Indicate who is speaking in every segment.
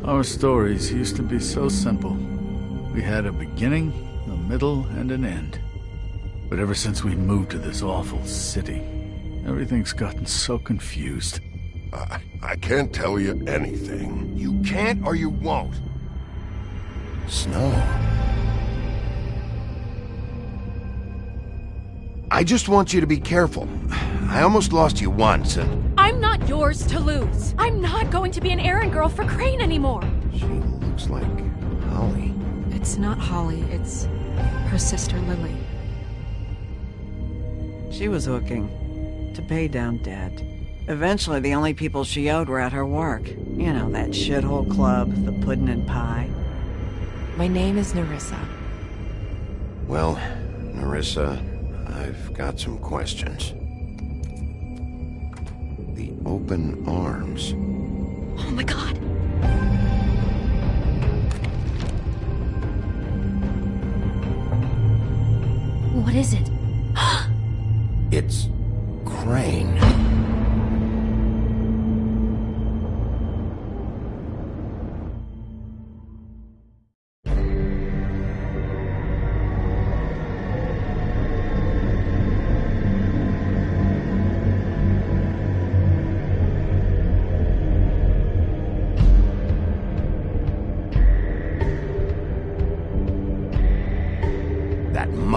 Speaker 1: Our stories used to be so simple. We had a beginning, a middle, and an end. But ever since we moved to this awful city, everything's gotten so confused.
Speaker 2: I can't tell you anything. You can't or you won't. Snow. I just want you to be careful. I almost lost you once, and...
Speaker 3: I'm not yours to lose. I'm not going to be an errand girl for Crane anymore.
Speaker 2: She looks like Holly.
Speaker 4: It's not Holly, it's her sister Lily.
Speaker 5: She was hooking to pay down debt. Eventually, the only people she owed were at her work. You know, that shithole club, the puddin' and pie.
Speaker 4: My name is Nerissa.
Speaker 2: Well, Nerissa, I've got some questions. The open arms.
Speaker 3: Oh my god. What is it?
Speaker 2: It's Crane.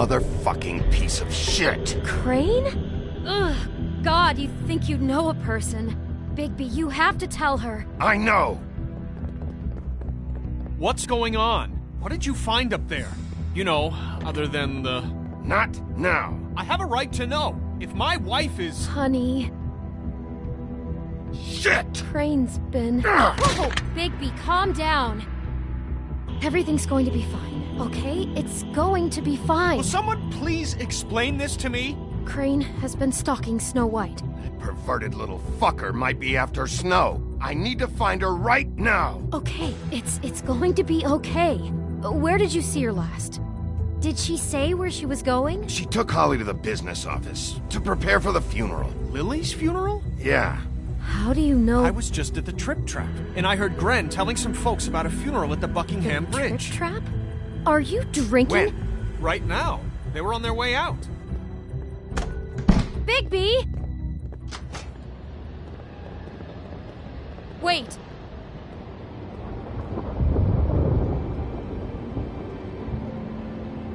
Speaker 2: Motherfucking piece of shit!
Speaker 3: Crane? Ugh, God, you think you know a person. Bigby, you have to tell her.
Speaker 2: I know!
Speaker 6: What's going on? What did you find up there? You know, other than the...
Speaker 2: Not now.
Speaker 6: I have a right to know. If my wife is...
Speaker 3: Honey...
Speaker 2: Shit!
Speaker 3: Crane's been... Whoa, Bigby, calm down. Everything's going to be fine, okay? It's going to be fine.
Speaker 6: Will someone please explain this to me?
Speaker 3: Crane has been stalking Snow White.
Speaker 2: That perverted little fucker might be after Snow. I need to find her right now.
Speaker 3: Okay, it's going to be okay. Where did you see her last? Did she say where she was going?
Speaker 2: She took Holly to the business office to prepare for the funeral.
Speaker 6: Lily's funeral?
Speaker 2: Yeah.
Speaker 3: How do you know?
Speaker 6: I was just at the Trip Trap, and I heard Gren telling some folks about a funeral at the Buckingham Bridge.
Speaker 3: Trip Trap? Are you drinking?
Speaker 2: When?
Speaker 6: Right now. They were on their way out.
Speaker 3: Bigby! Wait.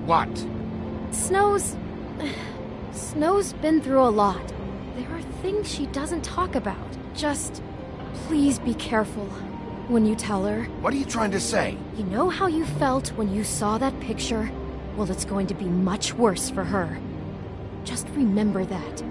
Speaker 2: What?
Speaker 3: Snow's been through a lot. There are things she doesn't talk about. Just, please be careful when you tell her.
Speaker 2: What are you trying to say?
Speaker 3: You know how you felt when you saw that picture? Well, it's going to be much worse for her. Just remember that.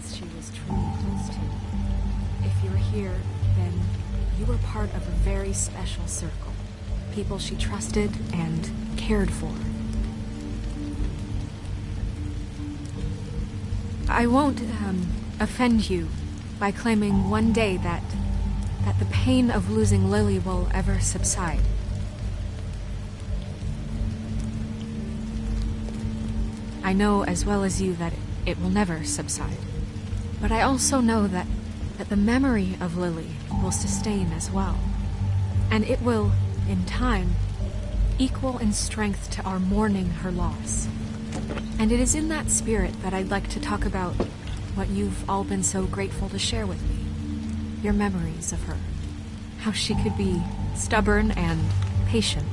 Speaker 4: She was truly close to. If you're here, then you were part of a very special circle. People she trusted and cared for. I won't offend you by claiming one day that the pain of losing Lily will ever subside. I know as well as you that it will never subside. But I also know that that the memory of Lily will sustain as well. And it will, in time, equal in strength to our mourning her loss. And it is in that spirit that I'd like to talk about what you've all been so grateful to share with me. Your memories of her. How she could be stubborn and patient,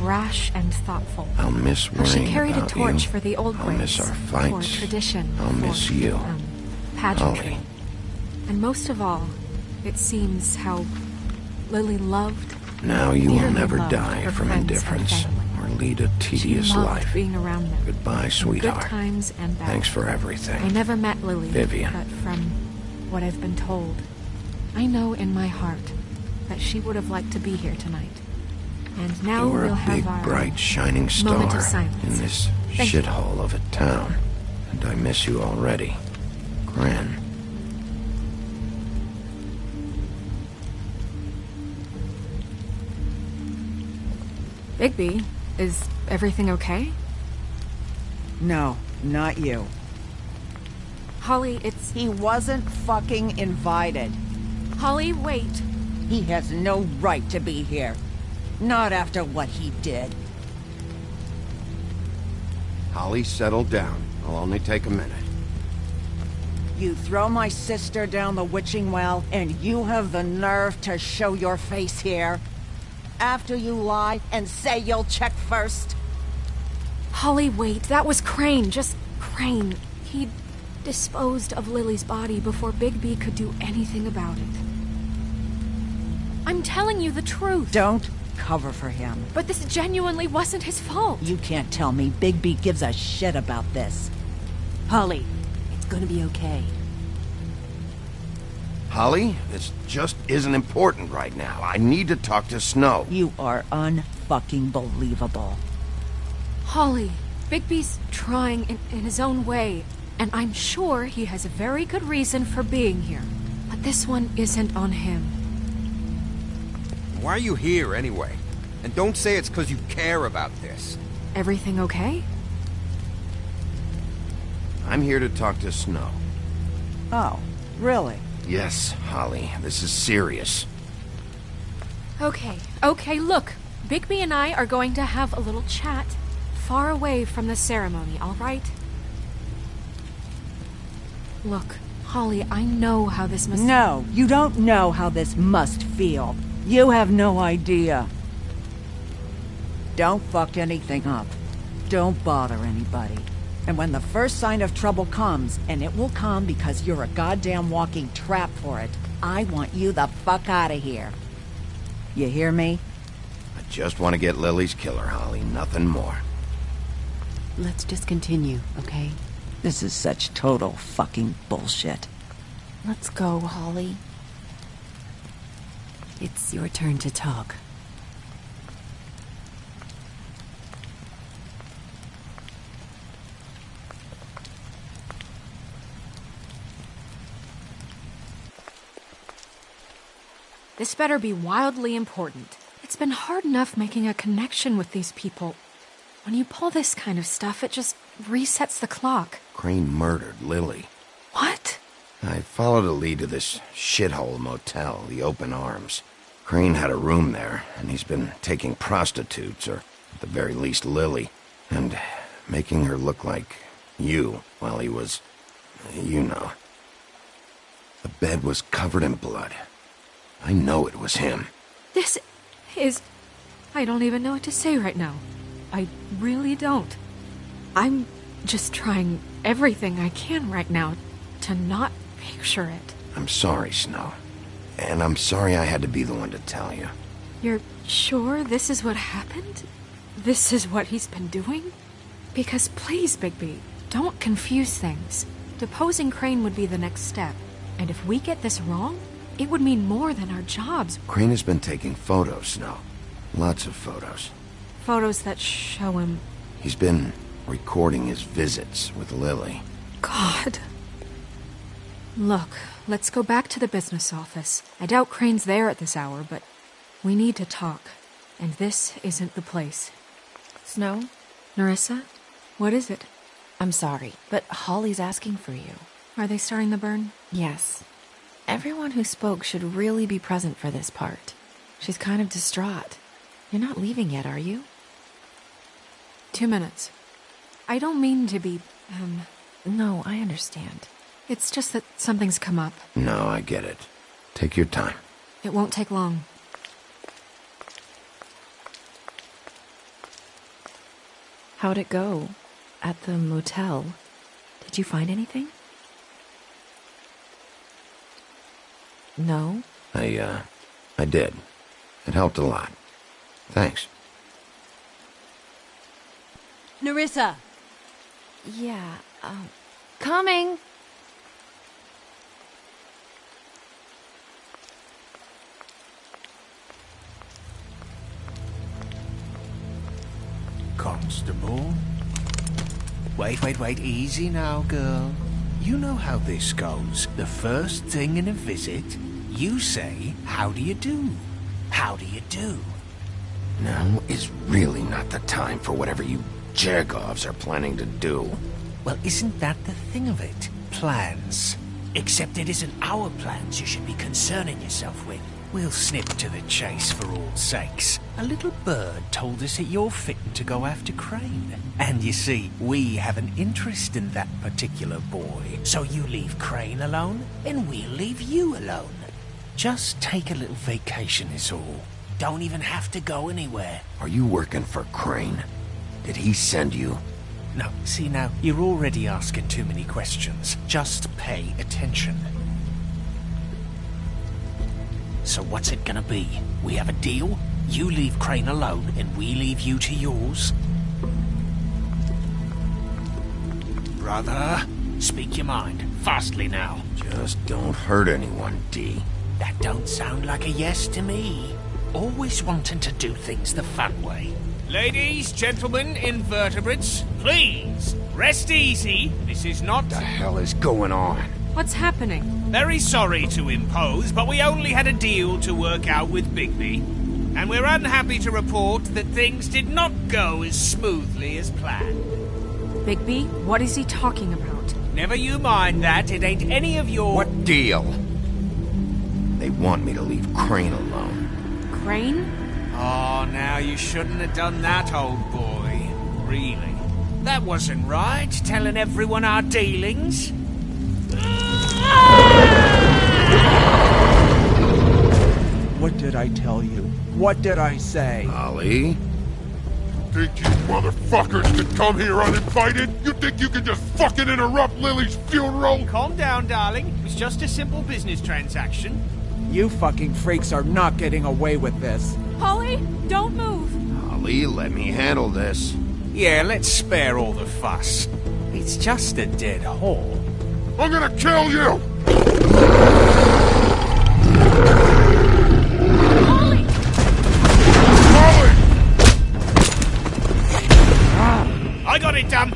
Speaker 4: rash and thoughtful.
Speaker 7: I'll miss
Speaker 4: How she
Speaker 7: worrying
Speaker 4: carried a
Speaker 7: about
Speaker 4: torch
Speaker 7: you.
Speaker 4: for the old
Speaker 7: I'll
Speaker 4: ways,
Speaker 7: miss our fights.
Speaker 4: for tradition,
Speaker 7: I'll miss
Speaker 4: for,
Speaker 7: you.
Speaker 4: pageantry.
Speaker 7: Holly.
Speaker 4: And most of all, it seems how Lily loved,
Speaker 7: Now you will
Speaker 4: dearly
Speaker 7: never
Speaker 4: loved
Speaker 7: die
Speaker 4: her
Speaker 7: from
Speaker 4: friends and
Speaker 7: indifference
Speaker 4: family.
Speaker 7: or lead a
Speaker 4: She
Speaker 7: tedious
Speaker 4: loved
Speaker 7: life.
Speaker 4: being around them.
Speaker 7: Goodbye,
Speaker 4: In
Speaker 7: sweetheart.
Speaker 4: good times and bad.
Speaker 7: Thanks for everything.
Speaker 4: I never met Lily,
Speaker 7: Vivian.
Speaker 4: but from what I've been told, I know in my heart that she would have liked to be here tonight. And now
Speaker 7: You were
Speaker 4: we'll
Speaker 7: a
Speaker 4: have
Speaker 7: big,
Speaker 4: our
Speaker 7: bright, shining
Speaker 4: moment of
Speaker 7: star
Speaker 4: silence.
Speaker 7: in this
Speaker 4: Thank you.
Speaker 7: shithole of a town. And I miss you already. Gran.
Speaker 4: Bigby, is everything okay?
Speaker 5: No, not you.
Speaker 4: Holly, it's...
Speaker 5: He wasn't fucking invited.
Speaker 4: Holly, wait.
Speaker 5: He has no right to be here. Not after what he did.
Speaker 2: Holly, settle down. I'll only take a minute.
Speaker 5: You throw my sister down the witching well, and you have the nerve to show your face here? After you lie and say you'll check first?
Speaker 4: Holly, wait. That was Crane. Just Crane. He disposed of Lily's body before Bigby could do anything about it. I'm telling you the truth.
Speaker 5: Don't cover for him.
Speaker 4: But this genuinely wasn't his fault.
Speaker 5: You can't tell me Bigby gives a shit about this.
Speaker 8: Holly, it's gonna be okay.
Speaker 2: Holly, this just isn't important right now. I need to talk to Snow.
Speaker 5: You are unfucking believable.
Speaker 4: Holly, Bigby's trying in his own way, and I'm sure he has a very good reason for being here. But this one isn't on him.
Speaker 9: Why are you here, anyway? And don't say it's because you care about this.
Speaker 4: Everything okay?
Speaker 2: I'm here to talk to Snow.
Speaker 5: Oh, really?
Speaker 2: Yes, Holly, this is serious.
Speaker 4: Okay, look. Bigby and I are going to have a little chat far away from the ceremony, all right? Look, Holly, I know how this must...
Speaker 5: No, you don't know how this must feel. You have no idea. Don't fuck anything up. Don't bother anybody. And when the first sign of trouble comes, and it will come because you're a goddamn walking trap for it, I want you the fuck out of here. You hear me?
Speaker 2: I just want to get Lily's killer, Holly, nothing more.
Speaker 8: Let's just continue, okay?
Speaker 5: This is such total fucking bullshit.
Speaker 8: Let's go, Holly. It's your turn to talk.
Speaker 4: This better be wildly important. It's been hard enough making a connection with these people. When you pull this kind of stuff, it just resets the clock.
Speaker 2: Crane murdered Lily.
Speaker 4: What?
Speaker 2: I followed a lead to this shithole motel, the Open Arms. Crane had a room there, and he's been taking prostitutes, or at the very least Lily, and making her look like you while he was, you know. The bed was covered in blood. I know it was him.
Speaker 4: This is... I don't even know what to say right now. I really don't. I'm just trying everything I can right now to not picture it.
Speaker 2: I'm sorry, Snow. And I'm sorry I had to be the one to tell you.
Speaker 4: You're sure this is what happened? This is what he's been doing? Because please, Bigby, don't confuse things. Deposing Crane would be the next step. And if we get this wrong, it would mean more than our jobs.
Speaker 2: Crane has been taking photos, Snow. Lots of photos.
Speaker 4: Photos that show him...
Speaker 2: He's been recording his visits with Lily.
Speaker 4: God. Look, let's go back to the business office. I doubt Crane's there at this hour, but we need to talk. And this isn't the place.
Speaker 8: Snow?
Speaker 4: Nerissa? What is it?
Speaker 8: I'm sorry, but Holly's asking for you.
Speaker 4: Are they starting the burn?
Speaker 8: Yes. Everyone who spoke should really be present for this part. She's kind of distraught. You're not leaving yet, are you?
Speaker 4: 2 minutes. I don't mean to be,
Speaker 8: No, I understand.
Speaker 4: It's just that something's come up.
Speaker 2: No, I get it. Take your time.
Speaker 4: It won't take long.
Speaker 8: How'd it go? At the motel? Did you find anything? No?
Speaker 2: I did. It helped a lot. Thanks.
Speaker 5: Nerissa!
Speaker 3: Yeah, coming!
Speaker 10: Constable? Wait, easy now, girl. You know how this goes. The first thing in a visit, you say, how do you do? How do you do?
Speaker 2: Now is really not the time for whatever you Jergovs are planning to do.
Speaker 10: Well, isn't that the thing of it? Plans. Except it isn't our plans you should be concerning yourself with. We'll snip to the chase for all sakes. A little bird told us that you're fitting to go after Crane. And you see, we have an interest in that particular boy. So you leave Crane alone, and we'll leave you alone. Just take a little vacation is all. Don't even have to go anywhere.
Speaker 2: Are you working for Crane? Did he send you?
Speaker 10: No, see now, you're already asking too many questions. Just pay attention. So what's it gonna be? We have a deal? You leave Crane alone, and we leave you to yours? Brother, speak your mind. Fastly now.
Speaker 2: Just don't hurt anyone, D.
Speaker 10: That don't sound like a yes to me. Always wanting to do things the fun way. Ladies, gentlemen, invertebrates, please, rest easy. This is not...
Speaker 2: What the hell is going on?
Speaker 4: What's happening?
Speaker 10: Very sorry to impose, but we only had a deal to work out with Bigby. And we're unhappy to report that things did not go as smoothly as planned.
Speaker 4: Bigby, what is he talking about?
Speaker 10: Never you mind that, it ain't any of your...
Speaker 2: What deal? They want me to leave Crane alone.
Speaker 4: Crane?
Speaker 10: Oh, now you shouldn't have done that, old boy. Really. That wasn't right, telling everyone our dealings.
Speaker 6: What did I tell you? What did I say?
Speaker 2: Ollie?
Speaker 11: Think you motherfuckers can come here uninvited? You think you can just fucking interrupt Lily's funeral?
Speaker 10: Calm down, darling. It was just a simple business transaction.
Speaker 6: You fucking freaks are not getting away with this.
Speaker 4: Holly, don't move!
Speaker 2: Ollie, let me handle this.
Speaker 10: Yeah, let's spare all the fuss. It's just a dead hole.
Speaker 11: I'm gonna kill you!
Speaker 4: Holly!
Speaker 11: Molly!
Speaker 10: I got it done.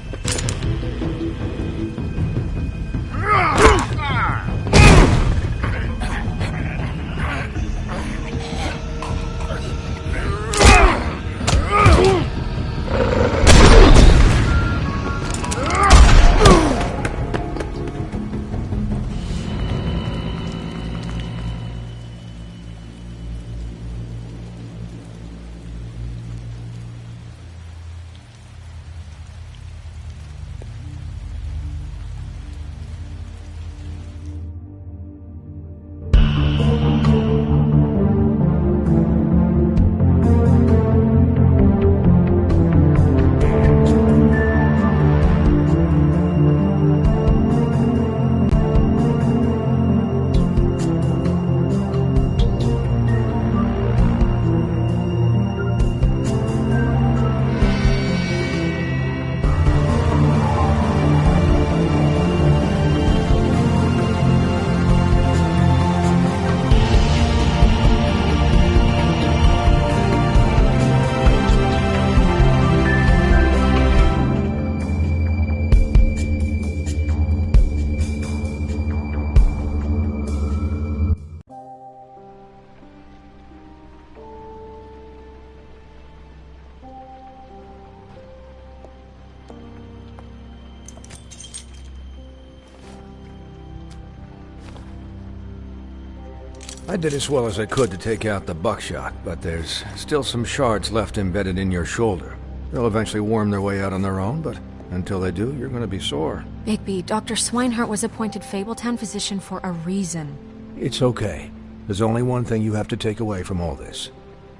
Speaker 12: I did as well as I could to take out the buckshot, but there's still some shards left embedded in your shoulder. They'll eventually worm their way out on their own, but until they do, you're going to be sore.
Speaker 4: Bigby, Dr. Swinehart was appointed Fabletown physician for a reason.
Speaker 12: It's okay. There's only one thing you have to take away from all this.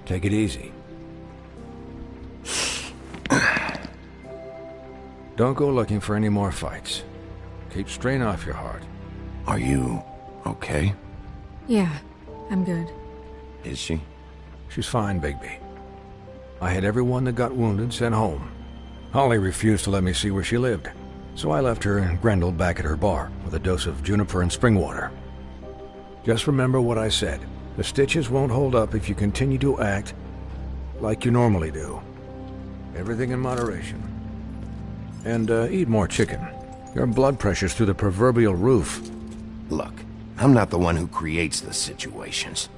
Speaker 12: Take it easy. Don't go looking for any more fights. Keep strain off your heart.
Speaker 2: Are you okay?
Speaker 4: Yeah, I'm good.
Speaker 2: Is she?
Speaker 12: She's fine, Bigby. I had everyone that got wounded sent home. Holly refused to let me see where she lived, so I left her and Grendel back at her bar with a dose of juniper and spring water. Just remember what I said. The stitches won't hold up if you continue to act like you normally do. Everything in moderation. And eat more chicken. Your blood pressure's through the proverbial roof.
Speaker 2: Look, I'm not the one who creates the situations.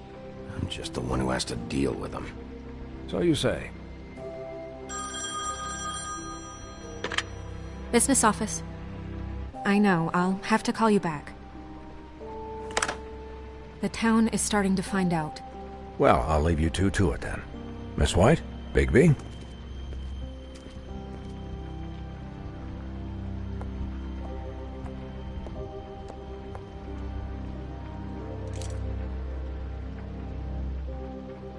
Speaker 2: I'm just the one who has to deal with them.
Speaker 12: So you say.
Speaker 4: Business office. I know, I'll have to call you back. The town is starting to find out.
Speaker 12: Well, I'll leave you two to it then. Miss White? Bigby?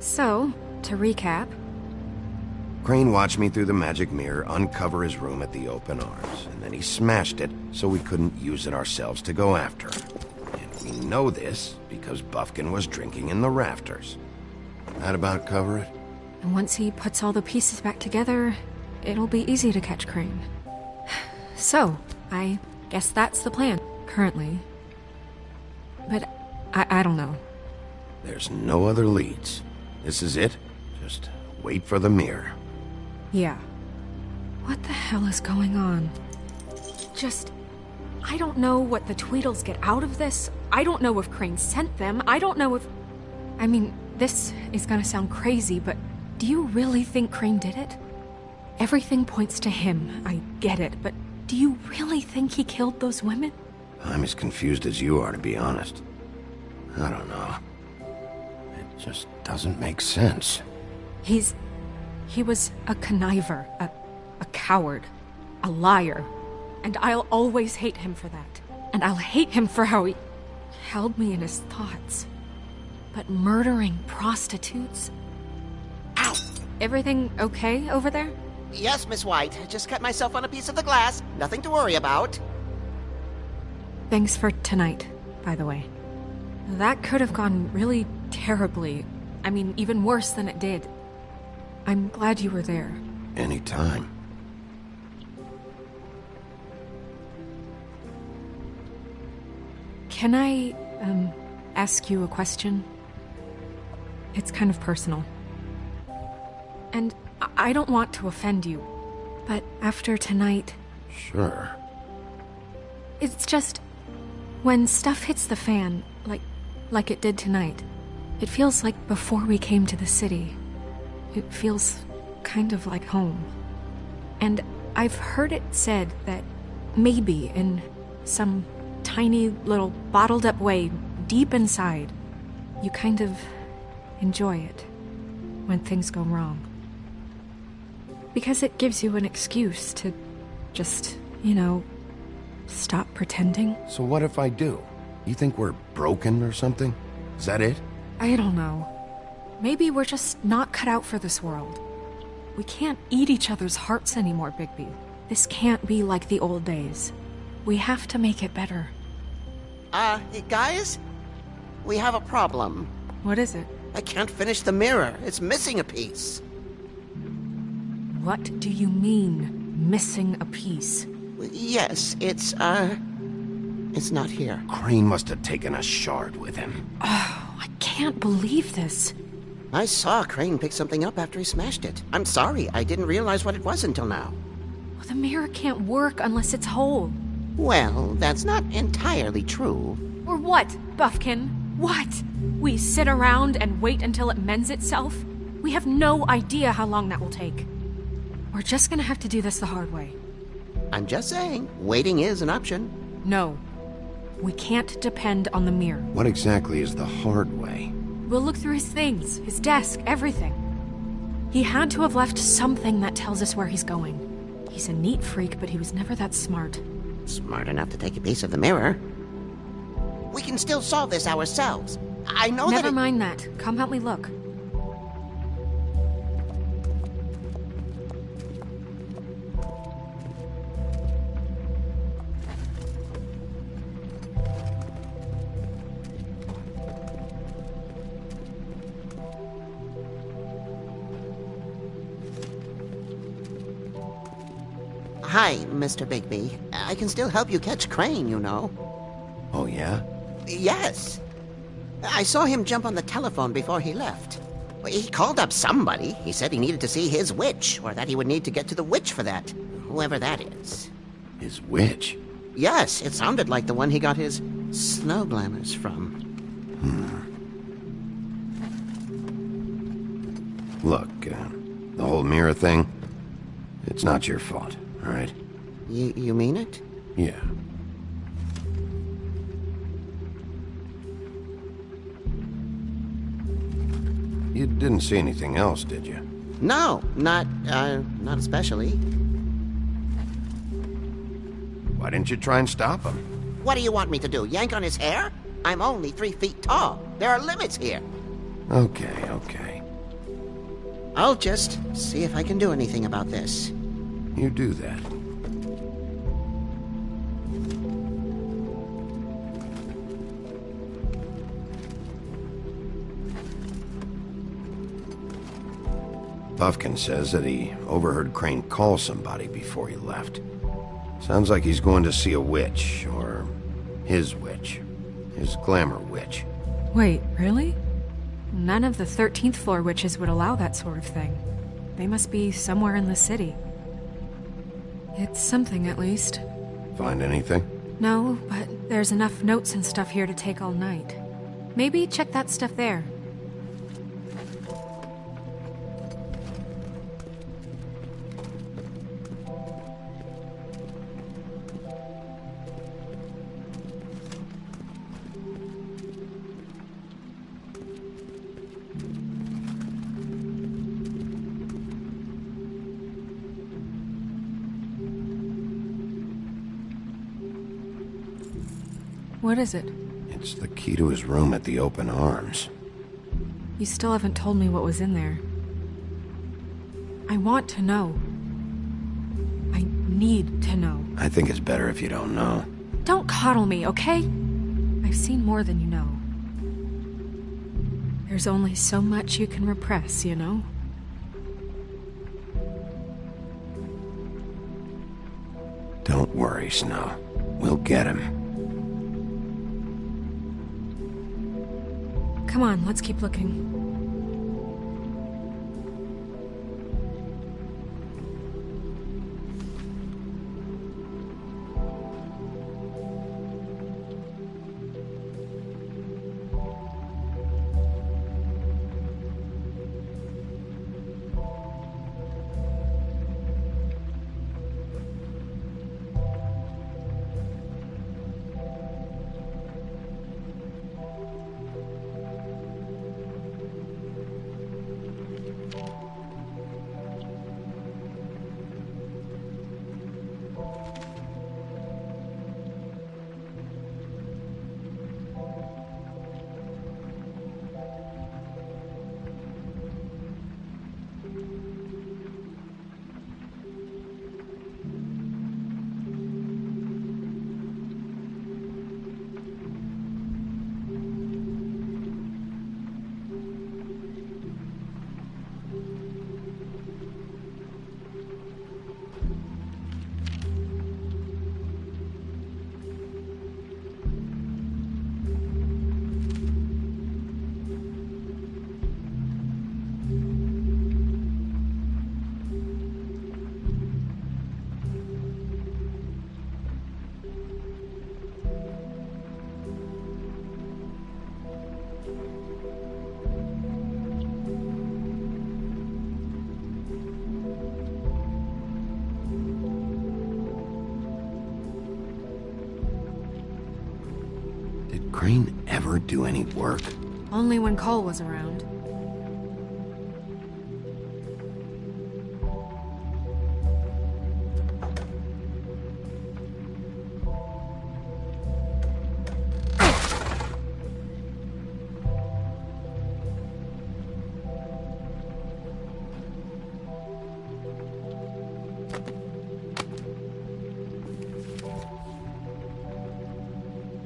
Speaker 4: So, to recap...
Speaker 2: Crane watched me through the magic mirror uncover his room at the open arms, and then he smashed it so we couldn't use it ourselves to go after him. And we know this because Buffkin was drinking in the rafters. That about cover it?
Speaker 4: And once he puts all the pieces back together, it'll be easy to catch Crane. So, I guess that's the plan, currently. But I don't know.
Speaker 2: There's no other leads. This is it. Just wait for the mirror.
Speaker 4: Yeah. What the hell is going on? I don't know what the Tweedles get out of this. I don't know if Crane sent them. I don't know if... I mean, this is gonna sound crazy, but do you really think Crane did it? Everything points to him. I get it, but do you really think he killed those women?
Speaker 2: I'm as confused as you are, to be honest. I don't know. It just doesn't make sense.
Speaker 4: He was a conniver, a coward, a liar. And I'll always hate him for that. And I'll hate him for how he held me in his thoughts. But murdering prostitutes?
Speaker 13: Ow!
Speaker 4: Everything okay over there?
Speaker 13: Yes, Miss White. I just cut myself on a piece of the glass. Nothing to worry about.
Speaker 4: Thanks for tonight, by the way. That could have gone really terribly. I mean, even worse than it did. I'm glad you were there.
Speaker 2: Anytime.
Speaker 4: Can I, ask you a question? It's kind of personal. And I don't want to offend you, but after tonight...
Speaker 2: Sure.
Speaker 4: It's just... when stuff hits the fan, like it did tonight, it feels like before we came to the city. It feels kind of like home. And I've heard it said that maybe in some tiny little bottled up way deep inside, you kind of enjoy it when things go wrong. Because it gives you an excuse to just, stop pretending.
Speaker 2: So what if I do? You think we're broken or something? Is that it?
Speaker 4: I don't know. Maybe we're just not cut out for this world. We can't eat each other's hearts anymore, Bigby. This can't be like the old days. We have to make it better.
Speaker 13: Guys? We have a problem.
Speaker 4: What is it?
Speaker 13: I can't finish the mirror. It's missing a piece.
Speaker 4: What do you mean, missing a piece?
Speaker 13: Yes, it's not here.
Speaker 2: Crane must have taken a shard with him.
Speaker 4: Oh, I can't believe this.
Speaker 13: I saw Crane pick something up after he smashed it. I'm sorry, I didn't realize what it was until now.
Speaker 4: Well, the mirror can't work unless it's whole.
Speaker 13: Well, that's not entirely true.
Speaker 4: Or what, Buffkin? What? We sit around and wait until it mends itself? We have no idea how long that will take. We're just gonna have to do this the hard way.
Speaker 13: I'm just saying, waiting is an option.
Speaker 4: No. We can't depend on the mirror.
Speaker 2: What exactly is the hard way?
Speaker 4: We'll look through his things, his desk, everything. He had to have left something that tells us where he's going. He's a neat freak, but he was never that smart.
Speaker 13: Smart enough to take a piece of the mirror. We can still solve this ourselves. I know
Speaker 4: Never mind that. Come help me look.
Speaker 13: Hi, Mr. Bigby. I can still help you catch Crane, you know.
Speaker 2: Oh, yeah?
Speaker 13: Yes. I saw him jump on the telephone before he left. He called up somebody. He said he needed to see his witch, or that he would need to get to the witch for that. Whoever that is.
Speaker 2: His witch?
Speaker 13: Yes, it sounded like the one he got his snow glamours from.
Speaker 2: Look, the whole mirror thing, it's not your fault, all right?
Speaker 13: You mean it?
Speaker 2: Yeah. You didn't see anything else, did you?
Speaker 13: No, not especially.
Speaker 2: Why didn't you try and stop him?
Speaker 13: What do you want me to do, yank on his hair? I'm only 3 feet tall. There are limits here.
Speaker 2: Okay.
Speaker 13: I'll just see if I can do anything about this.
Speaker 2: You do that. Buffkin says that he overheard Crane call somebody before he left. Sounds like he's going to see a witch, or his witch. His glamour witch.
Speaker 4: Wait, really? None of the 13th floor witches would allow that sort of thing. They must be somewhere in the city. It's something, at least.
Speaker 2: Find anything?
Speaker 4: No, but there's enough notes and stuff here to take all night. Maybe check that stuff there. What is it?
Speaker 2: It's the key to his room at the Open Arms.
Speaker 4: You still haven't told me what was in there. I want to know. I need to know.
Speaker 2: I think it's better if you don't know.
Speaker 4: Don't coddle me, okay? I've seen more than you know. There's only so much you can repress, you know?
Speaker 2: Don't worry, Snow. We'll get him.
Speaker 4: Come on, let's keep looking.
Speaker 2: Crane ever do any work?
Speaker 4: Only when Cole was around.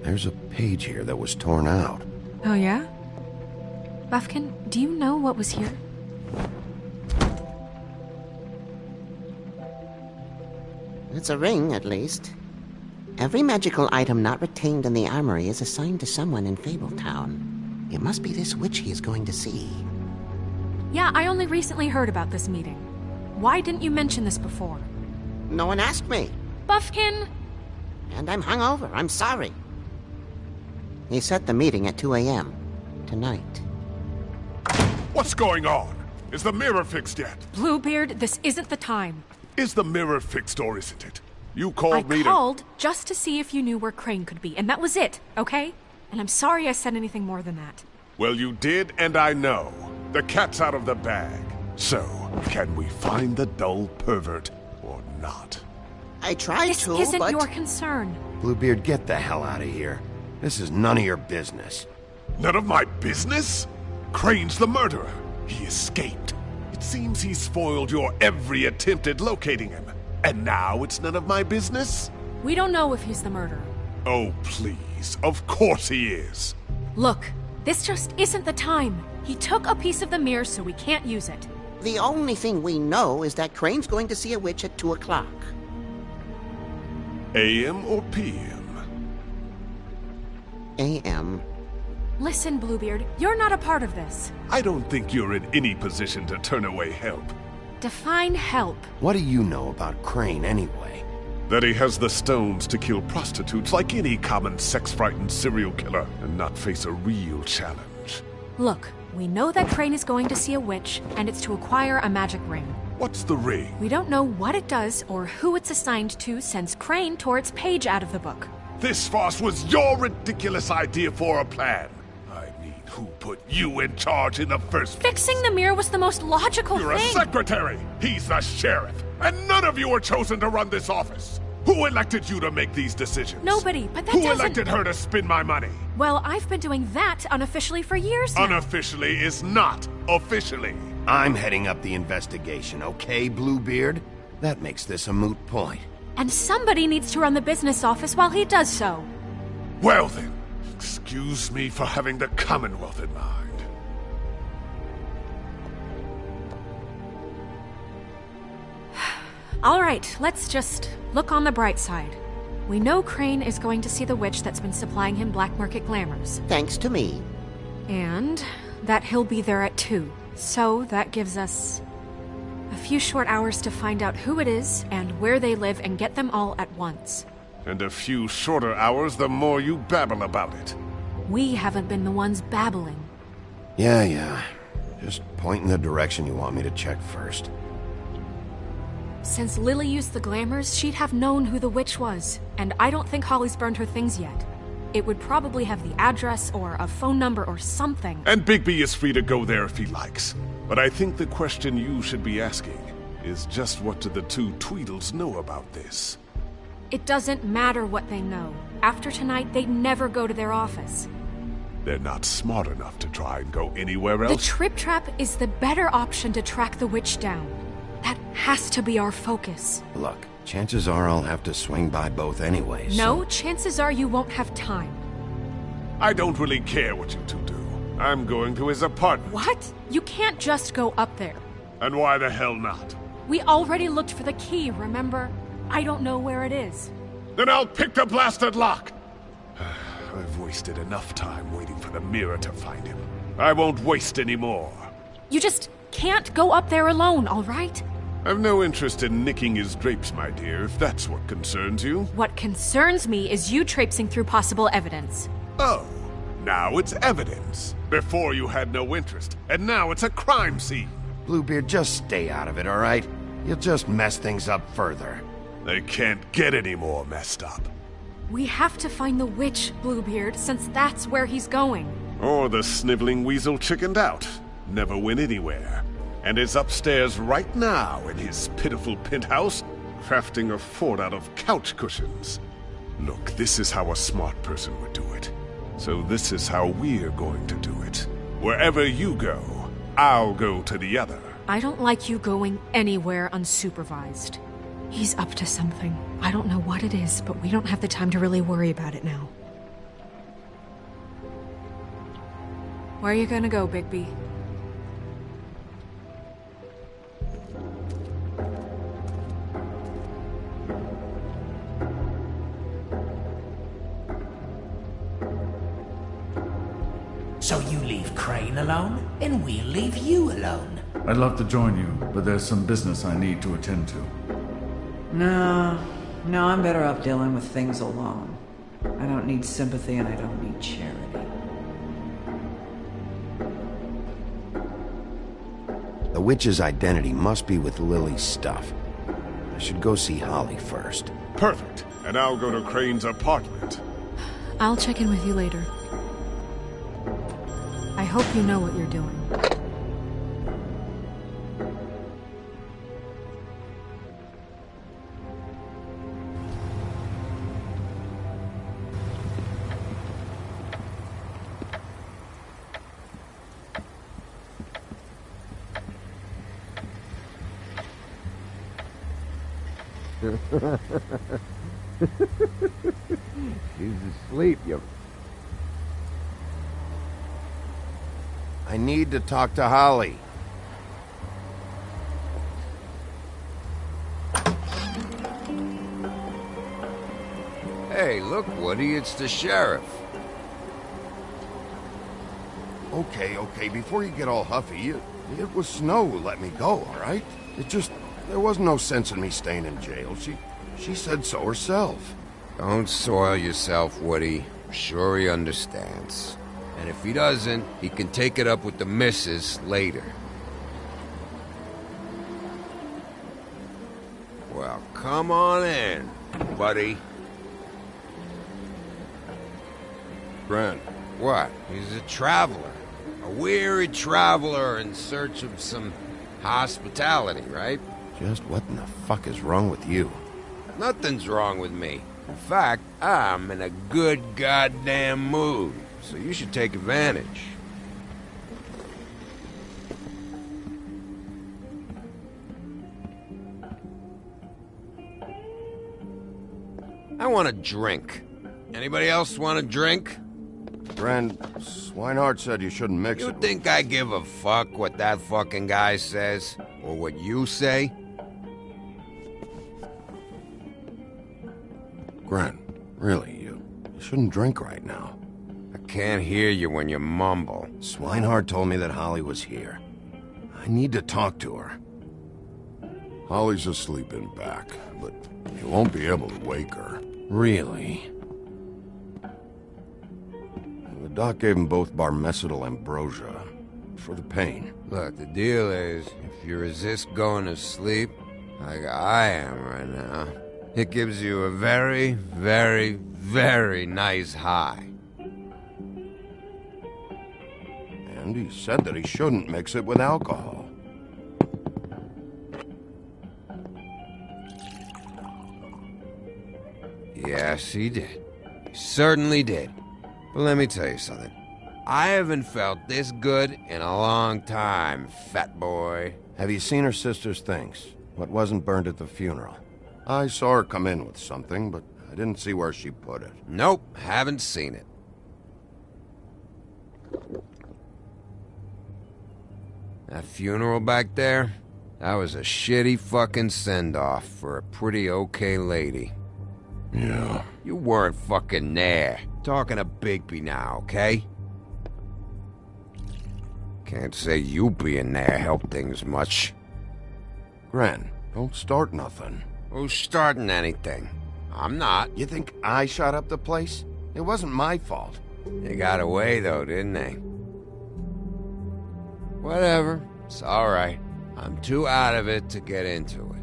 Speaker 2: There's a page here that was torn out.
Speaker 4: Oh, yeah? Buffkin, do you know what was here?
Speaker 13: It's a ring, at least. Every magical item not retained in the armory is assigned to someone in Fabletown. It must be this witch he is going to see.
Speaker 4: Yeah, I only recently heard about this meeting. Why didn't you mention this before?
Speaker 13: No one asked me.
Speaker 4: Buffkin!
Speaker 13: And I'm hungover. I'm sorry. He set the meeting at 2 a.m. tonight.
Speaker 11: What's going on? Is the mirror fixed yet?
Speaker 4: Bluebeard, this isn't the time.
Speaker 11: Is the mirror fixed or isn't it? You called me
Speaker 4: I called just to see if you knew where Crane could be, and that was it, okay? And I'm sorry I said anything more than that.
Speaker 11: Well, you did, and I know. The cat's out of the bag. So, can we find the dull pervert or not?
Speaker 13: I tried
Speaker 4: this
Speaker 13: to,
Speaker 4: isn't
Speaker 13: but...
Speaker 4: your concern.
Speaker 2: Bluebeard, get the hell out of here. This is none of your business.
Speaker 11: None of my business? Crane's the murderer. He escaped. It seems he spoiled your every attempt at locating him. And now it's none of my business?
Speaker 4: We don't know if he's the murderer.
Speaker 11: Oh, please. Of course he is.
Speaker 4: Look, this just isn't the time. He took a piece of the mirror, so we can't use it.
Speaker 13: The only thing we know is that Crane's going to see a witch at 2 o'clock.
Speaker 11: AM or PM?
Speaker 13: AM.
Speaker 4: Listen, Bluebeard, you're not a part of this.
Speaker 11: I don't think you're in any position to turn away help.
Speaker 4: Define help.
Speaker 2: What do you know about Crane, anyway?
Speaker 11: That he has the stones to kill prostitutes like any common sex-frightened serial killer and not face a real challenge.
Speaker 4: Look, we know that Crane is going to see a witch, and it's to acquire a magic ring.
Speaker 11: What's the ring?
Speaker 4: We don't know what it does or who it's assigned to since Crane tore its page out of the book.
Speaker 11: This farce was your ridiculous idea for a plan. I mean, who put you in charge in the first place?
Speaker 4: Fixing the mirror was the most logical
Speaker 11: You're
Speaker 4: thing.
Speaker 11: a secretary. He's the sheriff. And none of you were chosen to run this office. Who elected you to make these decisions?
Speaker 4: Nobody, but that
Speaker 11: Who
Speaker 4: doesn't...
Speaker 11: elected her to spend my money?
Speaker 4: Well, I've been doing that unofficially for years now.
Speaker 11: Unofficially is not officially.
Speaker 2: I'm heading up the investigation, okay, Bluebeard? That makes this a moot point.
Speaker 4: And somebody needs to run the business office while he does so.
Speaker 11: Well then, excuse me for having the Commonwealth in mind.
Speaker 4: All right, let's just look on the bright side. We know Crane is going to see the witch that's been supplying him black market glamours.
Speaker 13: Thanks to me.
Speaker 4: And that he'll be there at 2. So that gives us a few short hours to find out who it is and where they live and get them all at once.
Speaker 11: And a few shorter hours the more you babble about it.
Speaker 4: We haven't been the ones babbling.
Speaker 2: Yeah. Just point in the direction you want me to check first.
Speaker 4: Since Lily used the glamours, she'd have known who the witch was. And I don't think Holly's burned her things yet. It would probably have the address or a phone number or something.
Speaker 11: And Bigby is free to go there if he likes. But I think the question you should be asking is just what do the two Tweedles know about this?
Speaker 4: It doesn't matter what they know. After tonight, they'd never go to their office.
Speaker 11: They're not smart enough to try and go anywhere else.
Speaker 4: The Trip Trap is the better option to track the witch down. That has to be our focus.
Speaker 2: Look, chances are I'll have to swing by both anyway,
Speaker 4: No, chances are you won't have time.
Speaker 11: I don't really care what you two do. I'm going to his apartment.
Speaker 4: What? You can't just go up there.
Speaker 11: And why the hell not?
Speaker 4: We already looked for the key, remember? I don't know where it is.
Speaker 11: Then I'll pick the blasted lock! I've wasted enough time waiting for the mirror to find him. I won't waste any more.
Speaker 4: You just can't go up there alone, all right?
Speaker 11: I've no interest in nicking his drapes, my dear, if that's what concerns you.
Speaker 4: What concerns me is you traipsing through possible evidence.
Speaker 11: Oh, now it's evidence. Before you had no interest, and now it's a crime scene.
Speaker 2: Bluebeard, just stay out of it, all right? You'll just mess things up further.
Speaker 11: They can't get any more messed up.
Speaker 4: We have to find the witch, Bluebeard, since that's where he's going.
Speaker 11: Or the sniveling weasel chickened out. Never went anywhere. And is upstairs right now in his pitiful penthouse, crafting a fort out of couch cushions. Look, this is how a smart person would do it. So this is how we're going to do it. Wherever you go, I'll go to the other.
Speaker 4: I don't like you going anywhere unsupervised. He's up to something. I don't know what it is, but we don't have the time to really worry about it now. Where are you gonna go, Bigby?
Speaker 10: So you leave Crane alone, and we'll leave you alone.
Speaker 1: I'd love to join you, but there's some business I need to attend to.
Speaker 5: No, I'm better off dealing with things alone. I don't need sympathy and I don't need charity.
Speaker 2: The witch's identity must be with Lily's stuff. I should go see Holly first.
Speaker 11: Perfect. And I'll go to Crane's apartment.
Speaker 4: I'll check in with you later. I hope you know what you're doing.
Speaker 2: She's asleep, you... I need to talk to Holly.
Speaker 7: Hey, look, Woody, it's the sheriff.
Speaker 2: Okay, before you get all huffy, it was Snow who let me go, all right? There was no sense in me staying in jail. She said so herself.
Speaker 7: Don't soil yourself, Woody. I'm sure he understands. And if he doesn't, he can take it up with the missus later. Well, come on in, buddy.
Speaker 2: Grant.
Speaker 7: What? He's a traveler. A weary traveler in search of some hospitality, right?
Speaker 2: Just what in the fuck is wrong with you?
Speaker 7: Nothing's wrong with me. In fact, I'm in a good goddamn mood. So you should take advantage. I want a drink. Anybody else want a drink?
Speaker 2: Friend, Swinehart said you shouldn't mix it.
Speaker 7: You think I give a fuck what that fucking guy says? Or what you say?
Speaker 2: Grant, really, you shouldn't drink right now.
Speaker 7: I can't hear you when you mumble.
Speaker 2: Swinehart told me that Holly was here. I need to talk to her. Holly's asleep in back, but you won't be able to wake her. Really? The doc gave them both barmecidal ambrosia for the pain.
Speaker 7: Look, the deal is, if you resist going to sleep, like I am right now, it gives you a very, very, very nice high.
Speaker 2: And he said that he shouldn't mix it with alcohol.
Speaker 7: Yes, he did. He certainly did. But let me tell you something. I haven't felt this good in a long time, fat boy.
Speaker 2: Have you seen her sister's things? What wasn't burned at the funeral? I saw her come in with something, but I didn't see where she put it.
Speaker 7: Nope, haven't seen it. That funeral back there, that was a shitty fucking send-off for a pretty okay lady.
Speaker 2: Yeah.
Speaker 7: You weren't fucking there. Talking to Bigby now, okay? Can't say you being there helped things much.
Speaker 2: Grant, don't start nothing.
Speaker 7: Who's starting anything? I'm not.
Speaker 2: You think I shot up the place? It wasn't my fault.
Speaker 7: They got away, though, didn't they? Whatever. It's all right. I'm too out of it to get into it.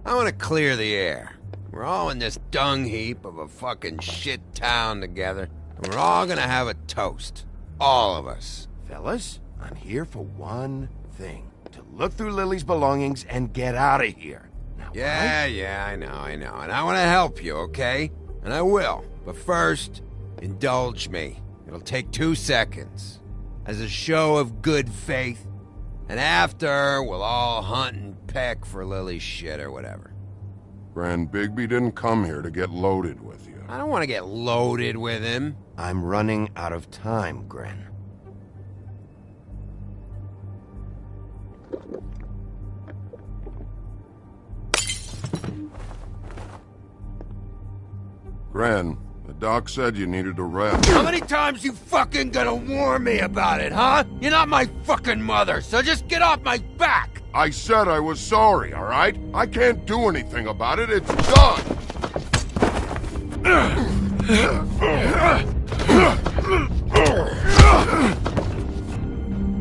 Speaker 7: I want to clear the air. We're all in this dung heap of a fucking shit town together, and we're all gonna have a toast. All of us.
Speaker 2: Fellas, I'm here for one thing. To look through Lily's belongings and get out of here. Now,
Speaker 7: Yeah, I know. And I want to help you, okay? And I will. But first, indulge me. It'll take 2 seconds. As a show of good faith. And after, we'll all hunt and peck for Lily's shit or whatever.
Speaker 14: Grand Bigby didn't come here to get loaded with you.
Speaker 7: I don't want to get loaded with him.
Speaker 2: I'm running out of time, Gren.
Speaker 14: Gren, the doc said you needed a rest.
Speaker 7: How many times you fucking gonna warn me about it, huh? You're not my fucking mother, so just get off my back!
Speaker 14: I said I was sorry, all right? I can't do anything about it. It's done!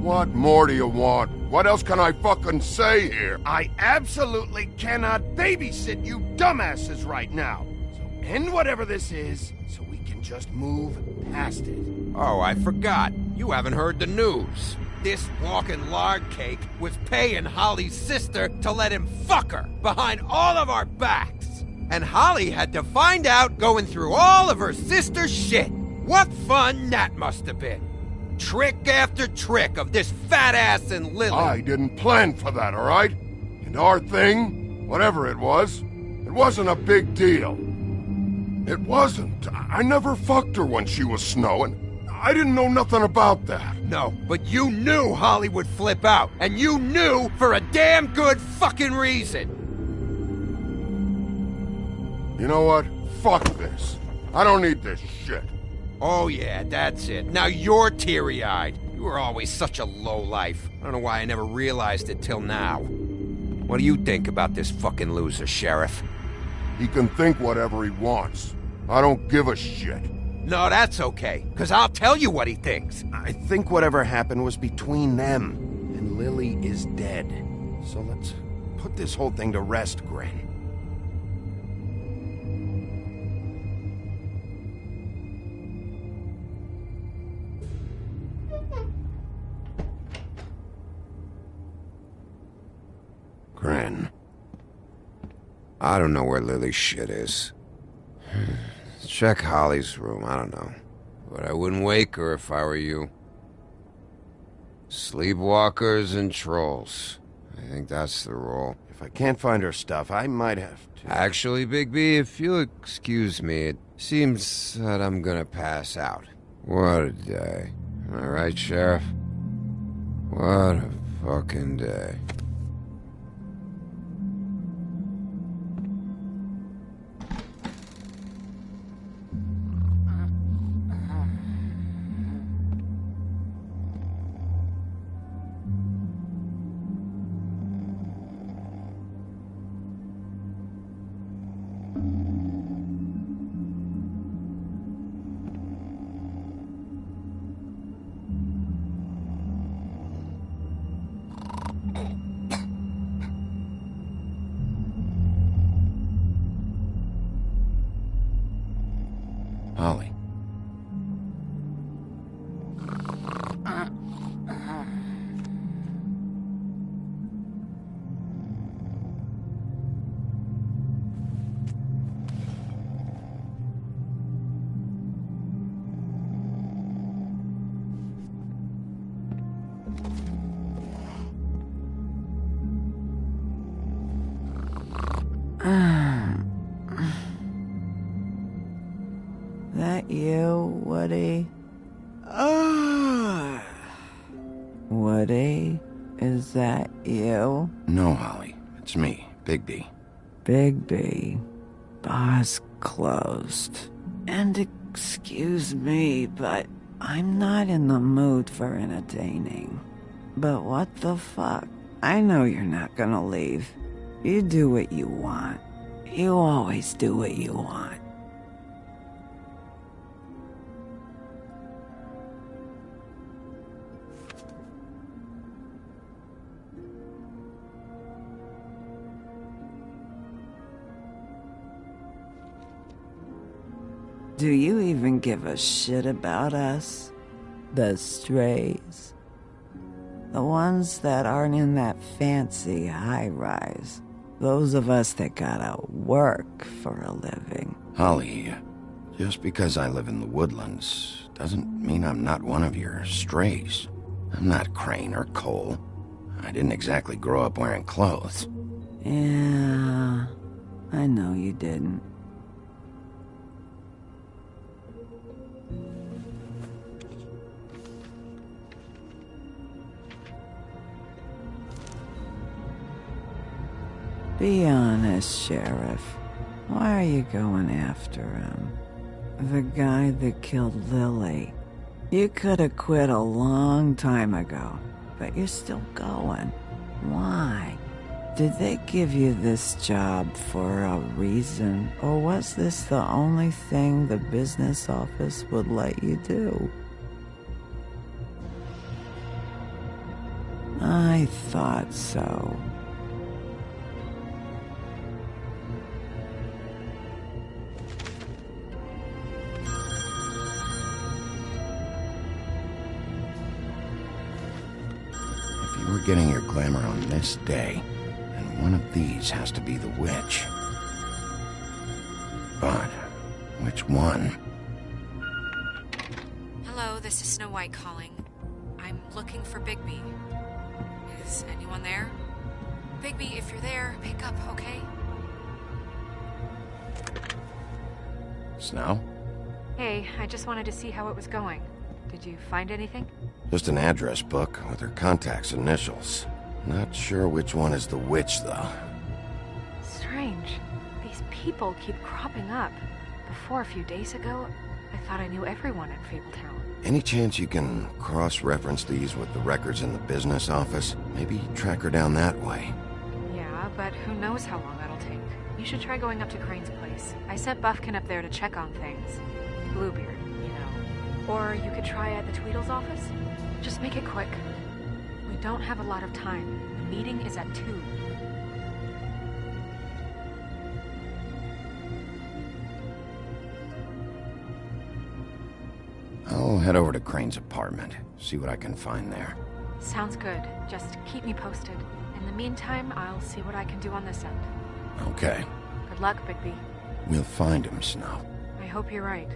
Speaker 14: What more do you want? What else can I fucking say here?
Speaker 2: I absolutely cannot babysit you dumbasses right now. So end whatever this is, so we can just move past it.
Speaker 7: Oh, I forgot. You haven't heard the news. This walking lard cake was paying Holly's sister to let him fuck her behind all of our backs. And Holly had to find out going through all of her sister's shit. What fun that must have been. Trick after trick of this fat ass and Lily.
Speaker 14: I didn't plan for that, all right? And our thing, whatever it wasn't a big deal. It wasn't. I never fucked her when she was snowing. I didn't know nothing about that.
Speaker 7: No, but you knew Holly would flip out. And you knew for a damn good fucking reason.
Speaker 14: You know what? Fuck this. I don't need this shit.
Speaker 7: Oh yeah, that's it. Now you're teary-eyed. You were always such a lowlife. I don't know why I never realized it till now. What do you think about this fucking loser, Sheriff?
Speaker 14: He can think whatever he wants. I don't give a shit.
Speaker 7: No, that's okay, because I'll tell you what he thinks.
Speaker 2: I think whatever happened was between them, and Lily is dead. So let's put this whole thing to rest, Gren.
Speaker 7: Gren. I don't know where Lily's shit is. Check Holly's room, I don't know. But I wouldn't wake her if I were you. Sleepwalkers and trolls. I think that's the rule.
Speaker 2: If I can't find her stuff, I might have to...
Speaker 7: Actually, Bigby, if you'll excuse me, it seems that I'm gonna pass out. What a day. Am I right, Sheriff? What a fucking day.
Speaker 2: Holly.
Speaker 5: That you, Woody? Woody? Is that you?
Speaker 2: No, Holly. It's me, Bigby.
Speaker 5: Bigby. Bar's closed. And excuse me, but I'm not in the mood for entertaining. But what the fuck? I know you're not gonna leave. You do what you want. You always do what you want. Do you even give a shit about us? The strays? The ones that aren't in that fancy high-rise. Those of us that gotta work for a living.
Speaker 2: Holly, just because I live in the woodlands doesn't mean I'm not one of your strays. I'm not Crane or Cole. I didn't exactly grow up wearing clothes.
Speaker 5: Yeah, I know you didn't. Be honest, Sheriff. Why are you going after him? The guy that killed Lily. You could have quit a long time ago, but you're still going. Why? Did they give you this job for a reason, or was this the only thing the business office would let you do? I thought so.
Speaker 2: We're getting your glamour on this day, and one of these has to be the witch. But which one?
Speaker 4: Hello, this is Snow White calling. I'm looking for Bigby. Is anyone there? Bigby, if you're there, pick up, okay?
Speaker 2: Snow?
Speaker 4: Hey, I just wanted to see how it was going. Did you find anything?
Speaker 2: Just an address book with her contact's initials. Not sure which one is the witch, though.
Speaker 4: Strange. These people keep cropping up. Before a few days ago, I thought I knew everyone in Fabletown.
Speaker 2: Any chance you can cross-reference these with the records in the business office? Maybe track her down that way.
Speaker 4: Yeah, but who knows how long that'll take. You should try going up to Crane's place. I sent Buffkin up there to check on things. Bluebeard, you know. Or you could try at the Tweedle's office. Just make it quick. We don't have a lot of time. The meeting is at 2.
Speaker 2: I'll head over to Crane's apartment, see what I can find there.
Speaker 4: Sounds good. Just keep me posted. In the meantime, I'll see what I can do on this end.
Speaker 2: Okay.
Speaker 4: Good luck, Bigby.
Speaker 2: We'll find him, Snow.
Speaker 4: I hope you're right.